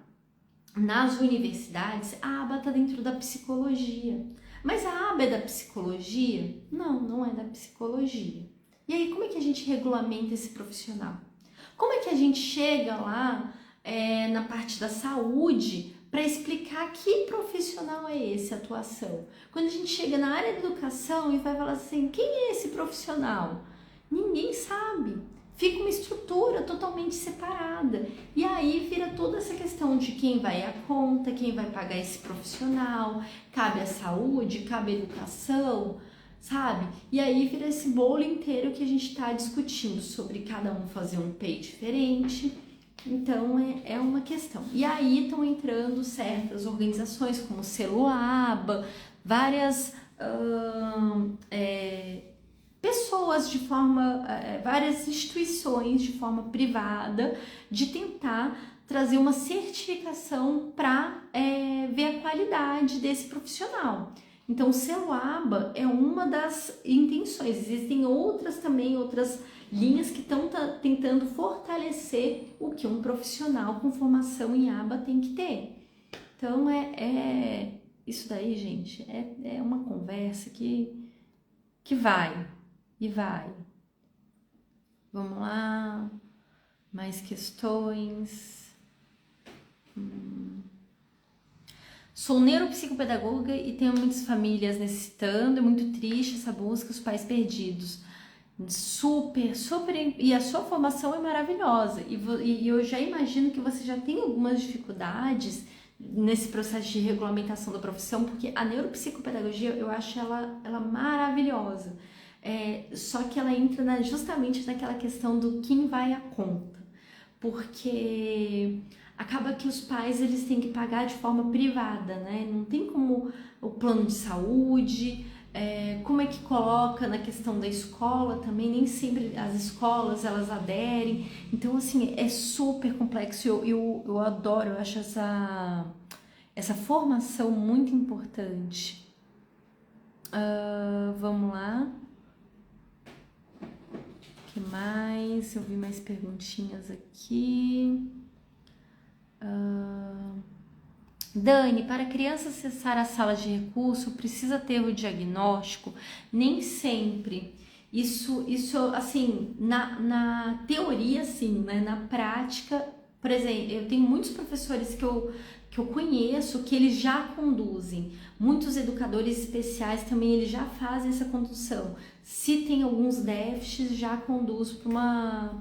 nas universidades, a aba está dentro da psicologia. Mas a aba é da psicologia? Não, não é da psicologia. E aí como é que a gente regulamenta esse profissional? Como é que a gente chega lá na parte da saúde para explicar que profissional é esse, atuação? Quando a gente chega na área da educação e vai falar assim, quem é esse profissional? Ninguém sabe. Fica uma estrutura totalmente separada. E aí vira toda essa questão de quem vai a conta, quem vai pagar esse profissional, cabe a saúde, cabe a educação, sabe? E aí vira esse bolo inteiro que a gente está discutindo sobre cada um fazer um PEI diferente. Então é uma questão. E aí estão entrando certas organizações como o Celoaba, várias pessoas várias instituições de forma privada, de tentar trazer uma certificação para ver a qualidade desse profissional. Então o Celoaba é uma das intenções. Existem outras também, outras linhas que estão tentando fortalecer o que um profissional com formação em aba tem que ter. Então isso daí, gente, é uma conversa que vai e vai. Vamos lá, mais questões. Sou neuropsicopedagoga e tenho muitas famílias necessitando, é muito triste essa busca, os pais perdidos. Super, e a sua formação é maravilhosa, e eu já imagino que você já tem algumas dificuldades nesse processo de regulamentação da profissão, porque a neuropsicopedagogia, eu acho ela maravilhosa, só que ela entra justamente naquela questão do quem vai à conta, porque acaba que os pais eles têm que pagar de forma privada, né? Não tem como o plano de saúde, como é que coloca na questão da escola também, nem sempre as escolas elas aderem, então assim, é super complexo. Eu adoro, eu acho essa formação muito importante. Vamos lá. O que mais? Eu vi mais perguntinhas aqui. Dani, para a criança acessar a sala de recurso, precisa ter o diagnóstico? Nem sempre. Isso assim, na teoria, sim, né? Na prática, por exemplo, eu tenho muitos professores que eu conheço que eles já conduzem. Muitos educadores especiais também eles já fazem essa condução. Se tem alguns déficits, já conduz para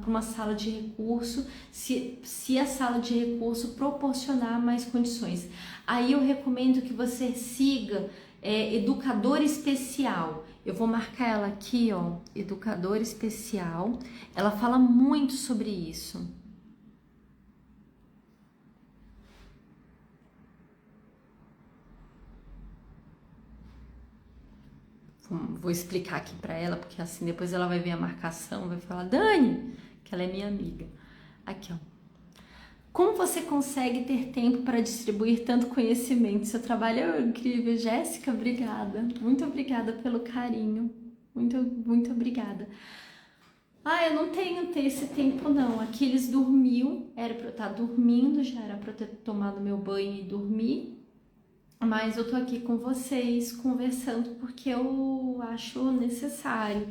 uma sala de recurso, se a sala de recurso proporcionar mais condições. Aí eu recomendo que você siga educador especial. Eu vou marcar ela aqui, ó, educador especial. Ela fala muito sobre isso. Vou explicar aqui para ela, porque assim depois ela vai ver a marcação, vai falar, Dani, que ela é minha amiga. Aqui, ó. Como você consegue ter tempo para distribuir tanto conhecimento? Seu trabalho é incrível. Jéssica, obrigada. Muito obrigada pelo carinho. Muito, muito obrigada. Eu não tenho esse tempo não. Aqui eles dormiam, era para eu estar dormindo, já era para eu ter tomado meu banho e dormir. Mas eu tô aqui com vocês conversando porque eu acho necessário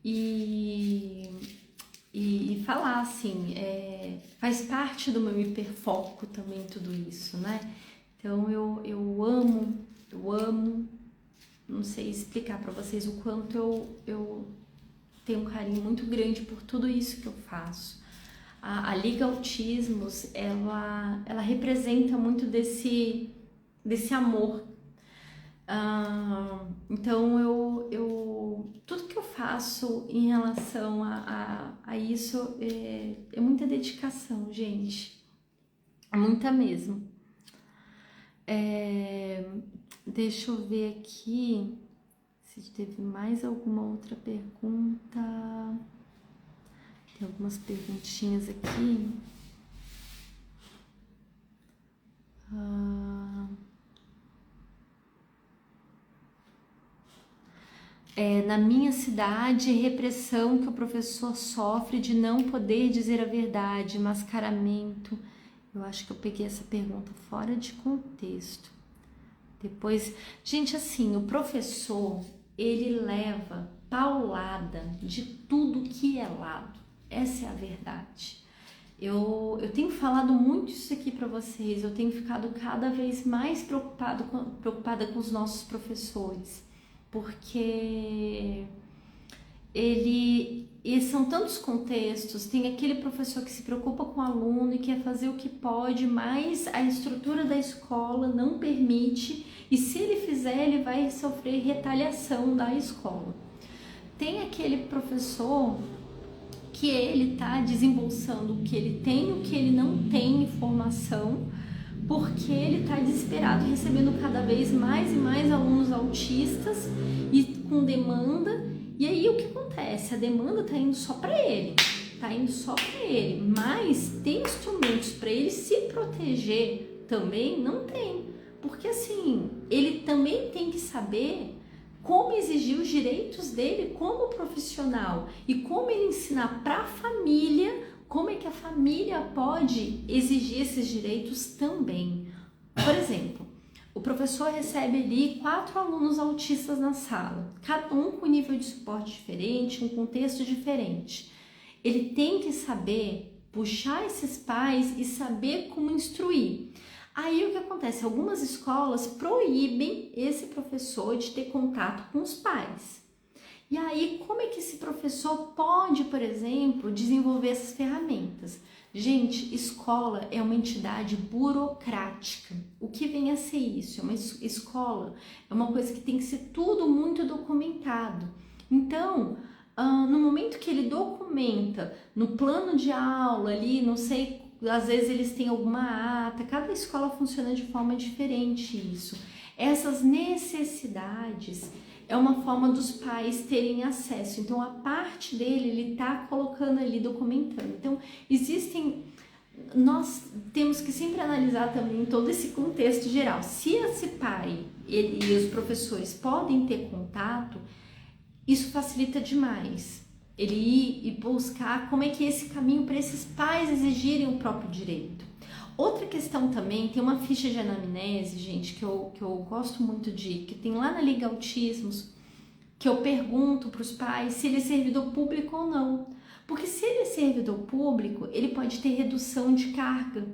e falar assim, faz parte do meu hiperfoco também tudo isso, né? Então eu amo, não sei explicar para vocês o quanto eu tenho um carinho muito grande por tudo isso que eu faço. A Liga Autismos, ela representa muito desse amor. Então tudo que eu faço em relação a isso é muita dedicação, gente, é muita mesmo. Deixa eu ver aqui se teve mais alguma outra pergunta. Tem algumas perguntinhas aqui. Na minha cidade, repressão que o professor sofre de não poder dizer a verdade, mascaramento. Eu acho que eu peguei essa pergunta fora de contexto. Depois, gente, assim, o professor, ele leva paulada de tudo que é lado. Essa é a verdade. Eu tenho falado muito isso aqui para vocês, eu tenho ficado cada vez mais preocupada com os nossos professores, porque são tantos contextos. Tem aquele professor que se preocupa com o aluno e quer fazer o que pode, mas a estrutura da escola não permite, e se ele fizer, ele vai sofrer retaliação da escola. Tem aquele professor que ele tá desembolsando o que ele tem, o que ele não tem informação, porque ele tá desesperado, recebendo cada vez mais e mais alunos autistas e com demanda. E aí o que acontece? A demanda tá indo só para ele, mas tem instrumentos para ele se proteger também? Não tem, porque assim, ele também tem que saber como exigir os direitos dele como profissional e como ele ensinar para a família como é que a família pode exigir esses direitos também. Por exemplo, o professor recebe ali 4 alunos autistas na sala, cada um com nível de suporte diferente, um contexto diferente. Ele tem que saber puxar esses pais e saber como instruir. Aí o que acontece? Algumas escolas proíbem esse professor de ter contato com os pais. E aí, como é que esse professor pode, por exemplo, desenvolver essas ferramentas? Gente, escola é uma entidade burocrática. O que vem a ser isso? Uma escola é uma coisa que tem que ser tudo muito documentado. Então, no momento que ele documenta no plano de aula ali, não sei às vezes eles têm alguma ata, cada escola funciona de forma diferente isso. Essas necessidades é uma forma dos pais terem acesso, então a parte dele ele tá colocando ali, documentando. Então nós temos que sempre analisar também todo esse contexto geral. Se esse pai e os professores podem ter contato, isso facilita demais. Ele ir e buscar como é que é esse caminho para esses pais exigirem o próprio direito. Outra questão também, tem uma ficha de anamnese, gente, que eu gosto muito que tem lá na Liga Autismos, que eu pergunto para os pais se ele é servidor público ou não. Porque se ele é servidor público, ele pode ter redução de carga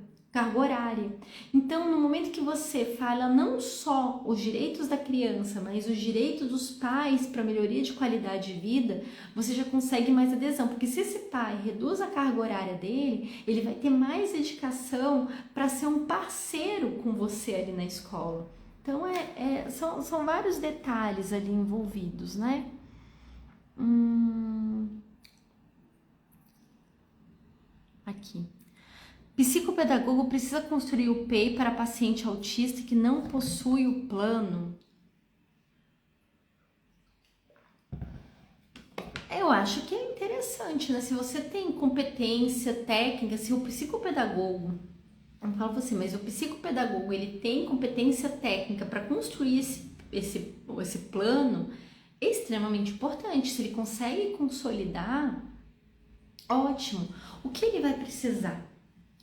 horária. Então, no momento que você fala não só os direitos da criança, mas os direitos dos pais para melhoria de qualidade de vida, você já consegue mais adesão. Porque se esse pai reduz a carga horária dele, ele vai ter mais dedicação para ser um parceiro com você ali na escola. Então, são vários detalhes ali envolvidos, né? Aqui. Psicopedagogo precisa construir o PEI para paciente autista que não possui o plano? Eu acho que é interessante, né? Se você tem competência técnica, se o psicopedagogo, eu falo assim, mas o psicopedagogo ele tem competência técnica para construir esse plano, é extremamente importante. Se ele consegue consolidar, ótimo. O que ele vai precisar?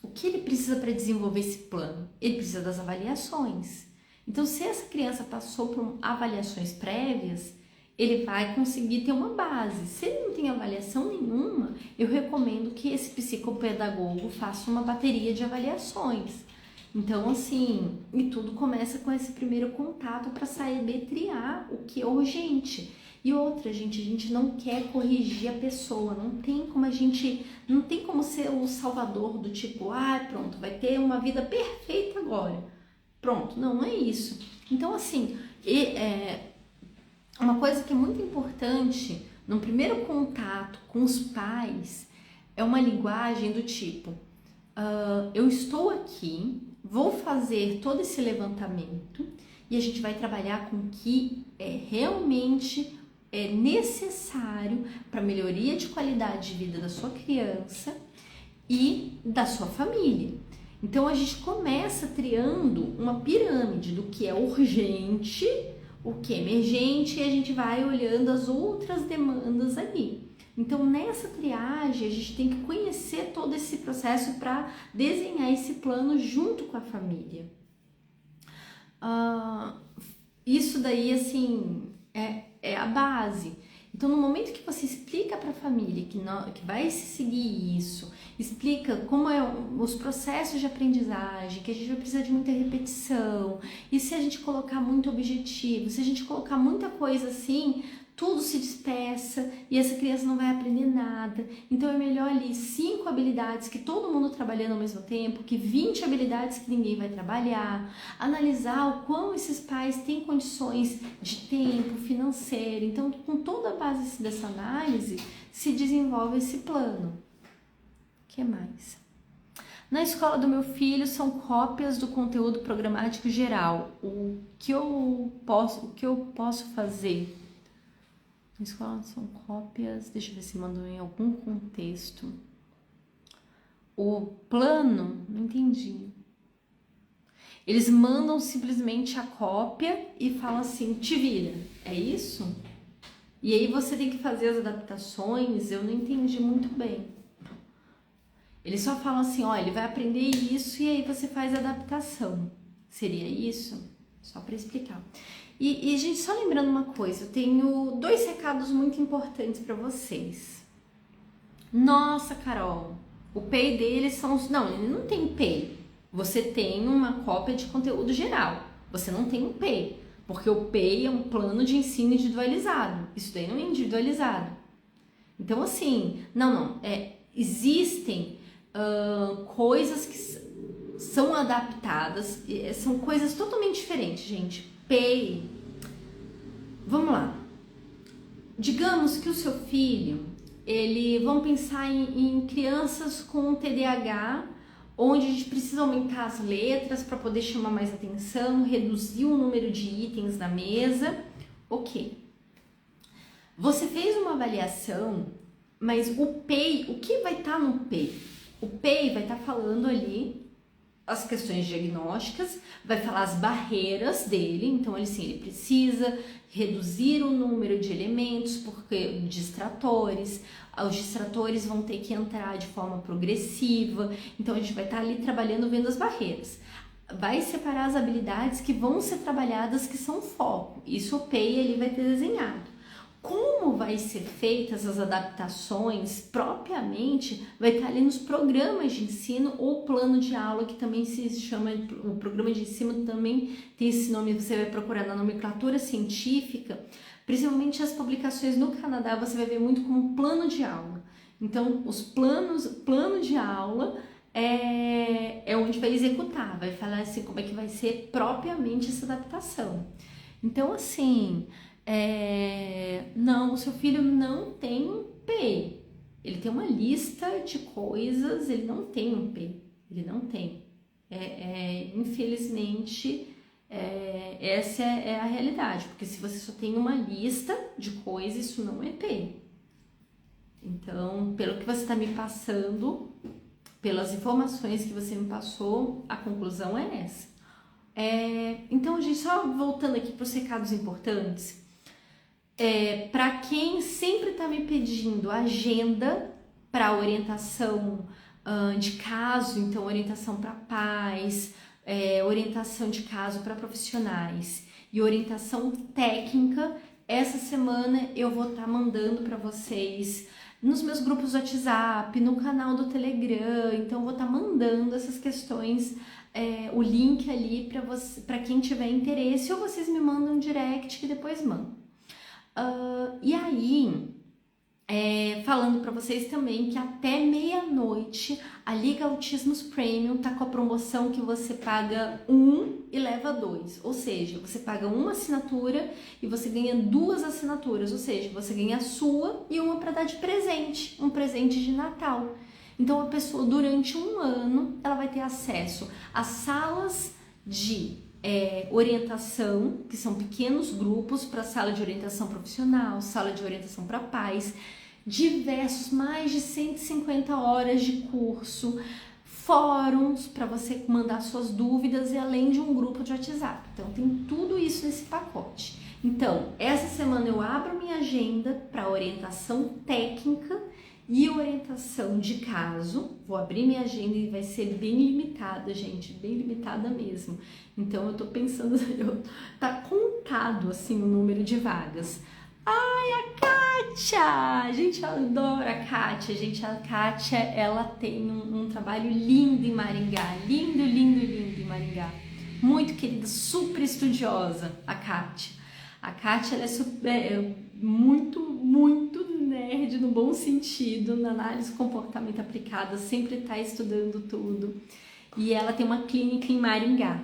O que ele precisa para desenvolver esse plano? Ele precisa das avaliações. Então, se essa criança passou por avaliações prévias, ele vai conseguir ter uma base. Se ele não tem avaliação nenhuma, eu recomendo que esse psicopedagogo faça uma bateria de avaliações. Então, assim, e tudo começa com esse primeiro contato para saber triar o que é urgente. E outra, gente, a gente não quer corrigir a pessoa, não tem como ser o salvador do tipo, pronto, vai ter uma vida perfeita agora. Pronto, não é isso. Então, assim, uma coisa que é muito importante no primeiro contato com os pais é uma linguagem do tipo, eu estou aqui, vou fazer todo esse levantamento e a gente vai trabalhar com o que realmente é necessário para a melhoria de qualidade de vida da sua criança e da sua família. Então a gente começa triando uma pirâmide do que é urgente, o que é emergente, e a gente vai olhando as outras demandas ali. Então nessa triagem a gente tem que conhecer todo esse processo para desenhar esse plano junto com a família. Isso daí assim é a base. Então, no momento que você explica para a família que vai se seguir isso, explica como os processos de aprendizagem, que a gente vai precisar de muita repetição, e se a gente colocar muito objetivo, se a gente colocar muita coisa assim, tudo se dispersa e essa criança não vai aprender nada. Então é melhor ali 5 habilidades que todo mundo trabalhando ao mesmo tempo, que 20 habilidades que ninguém vai trabalhar, analisar o quão esses pais têm condições de tempo, financeiro. Então, com toda a base dessa análise, se desenvolve esse plano. O que mais? Na escola do meu filho são cópias do conteúdo programático geral. O que eu posso fazer? Na escola são cópias, deixa eu ver se mandou em algum contexto. O plano, não entendi. Eles mandam simplesmente a cópia e falam assim, te vira, é isso? E aí você tem que fazer as adaptações, eu não entendi muito bem. Eles só falam assim, ó, ele vai aprender isso e aí você faz a adaptação. Seria isso? Só para explicar. E, gente, só lembrando uma coisa, eu tenho 2 recados muito importantes para vocês. Nossa, Carol, o PEI deles são... Não, ele não tem PEI. Você tem uma cópia de conteúdo geral. Você não tem um PEI, porque o PEI é um plano de ensino individualizado. Isso daí não é individualizado. Então, assim, existem coisas que são adaptadas, são coisas totalmente diferentes, gente. PEI. Vamos lá. Digamos que o seu filho, vamos pensar em crianças com TDAH onde a gente precisa aumentar as letras para poder chamar mais atenção, reduzir o número de itens na mesa. Ok. Você fez uma avaliação, mas o PEI, o que vai estar no PEI? O PEI vai estar falando ali as questões diagnósticas, vai falar as barreiras dele, então ele precisa reduzir o número de elementos, porque distratores, os distratores vão ter que entrar de forma progressiva, então a gente vai estar ali trabalhando, vendo as barreiras. Vai separar as habilidades que vão ser trabalhadas, que são foco, isso o PEI ele vai ter desenhado. Como vai ser feitas as adaptações propriamente, vai estar ali nos programas de ensino ou plano de aula, que também se chama, o programa de ensino também tem esse nome, você vai procurar na nomenclatura científica, principalmente as publicações no Canadá, você vai ver muito como plano de aula. Então, plano de aula é onde vai executar, vai falar assim como é que vai ser propriamente essa adaptação. Então, assim... não, o seu filho não tem um P. Ele tem uma lista de coisas, ele não tem um P. Ele não tem. Infelizmente, essa é a realidade. Porque se você só tem uma lista de coisas, isso não é P. Então, pelo que você está me passando, pelas informações que você me passou, a conclusão é essa. Então, gente, só voltando aqui para os recados importantes. Para quem sempre está me pedindo agenda para orientação de caso, então orientação para pais, orientação de caso para profissionais e orientação técnica, essa semana eu vou estar mandando para vocês nos meus grupos do WhatsApp, no canal do Telegram, então eu vou estar mandando essas questões, o link ali para quem tiver interesse, ou vocês me mandam um direct que depois mando. E aí, falando para vocês também que até meia-noite a Liga Autismos Premium tá com a promoção que você paga 1 e leva 2, ou seja, você paga uma assinatura e você ganha 2 assinaturas, ou seja, você ganha a sua e uma para dar de presente, um presente de Natal. Então a pessoa durante um ano ela vai ter acesso a salas de orientação, que são pequenos grupos para sala de orientação profissional, sala de orientação para pais, diversos, mais de 150 horas de curso, fóruns para você mandar suas dúvidas e além de um grupo de WhatsApp. Então tem tudo isso nesse pacote. Então, essa semana eu abro minha agenda para orientação técnica e orientação de caso. Vou abrir minha agenda e vai ser bem limitada, gente, bem limitada mesmo. Então eu tô pensando, tá contado assim o número de vagas. Ai, a Kátia! A gente adora a Kátia, gente. A Kátia, ela tem um trabalho lindo em Maringá, lindo em Maringá. Muito querida, super estudiosa, a Kátia. A Kátia, ela é muito nerd no bom sentido, na análise do comportamento aplicada, sempre está estudando tudo. E ela tem uma clínica em Maringá.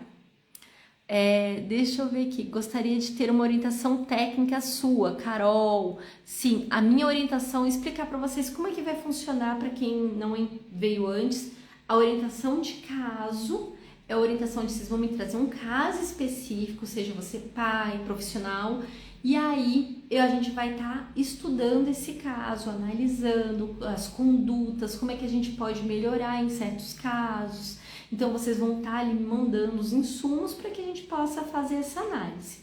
Deixa eu ver aqui, gostaria de ter uma orientação técnica sua, Carol. Sim, a minha orientação, explicar para vocês como é que vai funcionar para quem não veio antes. A orientação de caso é a orientação onde vocês vão me trazer um caso específico, seja você pai, profissional, e aí a gente vai estar estudando esse caso, analisando as condutas, como é que a gente pode melhorar em certos casos. Então vocês vão estar ali me mandando os insumos para que a gente possa fazer essa análise.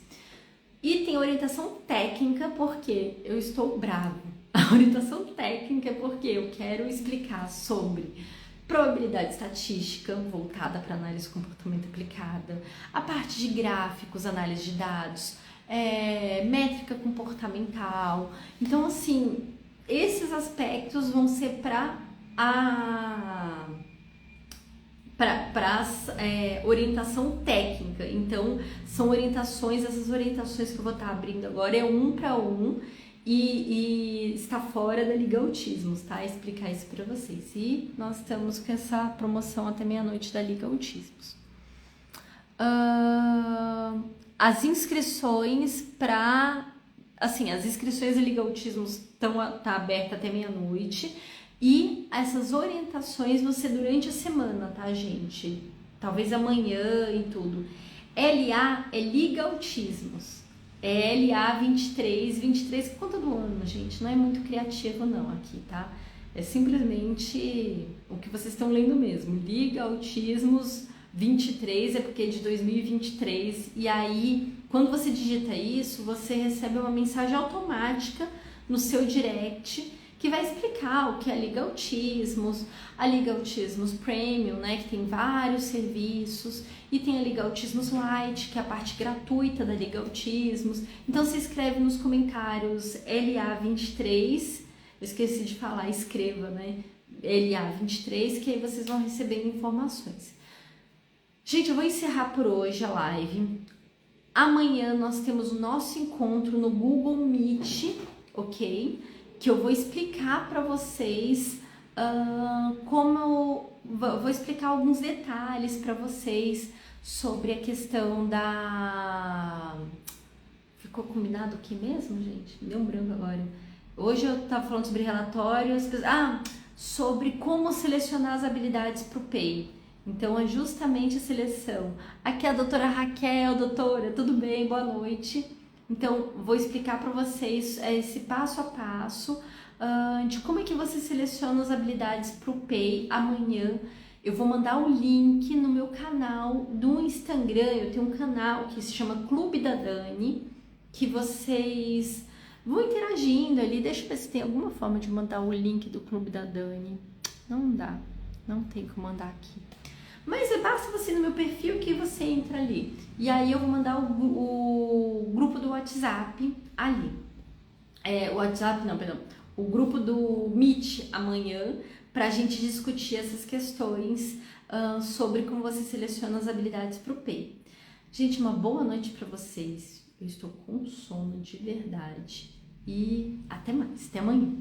E tem orientação técnica porque eu estou brava. A orientação técnica é porque eu quero explicar sobre probabilidade estatística voltada para análise de comportamento aplicada, a parte de gráficos, análise de dados, métrica comportamental. Então, assim, esses aspectos vão ser para orientação técnica. Então, são orientações, essas orientações que eu vou estar abrindo agora é 1 para 1 e está fora da Liga Autismos, tá? Explicar isso para vocês. E nós estamos com essa promoção até meia-noite da Liga Autismos. As inscrições as inscrições da Liga Autismos tá aberta até meia-noite. E essas orientações vão ser durante a semana, tá, gente? Talvez amanhã e tudo. LA é Liga Autismos. É LA 23, que conta do ano, gente. Não é muito criativo não aqui, tá? É simplesmente o que vocês estão lendo mesmo. Liga Autismos 23 é porque é de 2023. E aí, quando você digita isso, você recebe uma mensagem automática no seu direct que vai explicar o que é a Liga Autismos Premium, né, que tem vários serviços, e tem a Liga Autismos Lite, que é a parte gratuita da Liga Autismos. Então você escreve nos comentários LA23, eu esqueci de falar, escreva, né, LA23, que aí vocês vão receber informações. Gente, eu vou encerrar por hoje a live. Amanhã nós temos o nosso encontro no Google Meet, ok? Que eu vou explicar para vocês vou explicar alguns detalhes para vocês sobre a questão da... Ficou combinado aqui mesmo, gente? Me deu um branco agora. Hoje eu estava falando sobre relatórios, sobre como selecionar as habilidades para o PEI. Então é justamente a seleção. Aqui é a doutora Raquel, doutora, tudo bem? Boa noite. Então, vou explicar para vocês esse passo a passo de como é que você seleciona as habilidades para o PEI amanhã. Eu vou mandar o link no meu canal do Instagram. Eu tenho um canal que se chama Clube da Dani, que vocês vão interagindo ali. Deixa eu ver se tem alguma forma de mandar o link do Clube da Dani. Não dá, não tem como mandar aqui. Mas basta você ir no meu perfil que você entra ali. E aí eu vou mandar o grupo do WhatsApp ali. O grupo do Meet amanhã, pra gente discutir essas questões sobre como você seleciona as habilidades para o PEI. Gente, uma boa noite para vocês. Eu estou com sono de verdade. E até mais, até amanhã.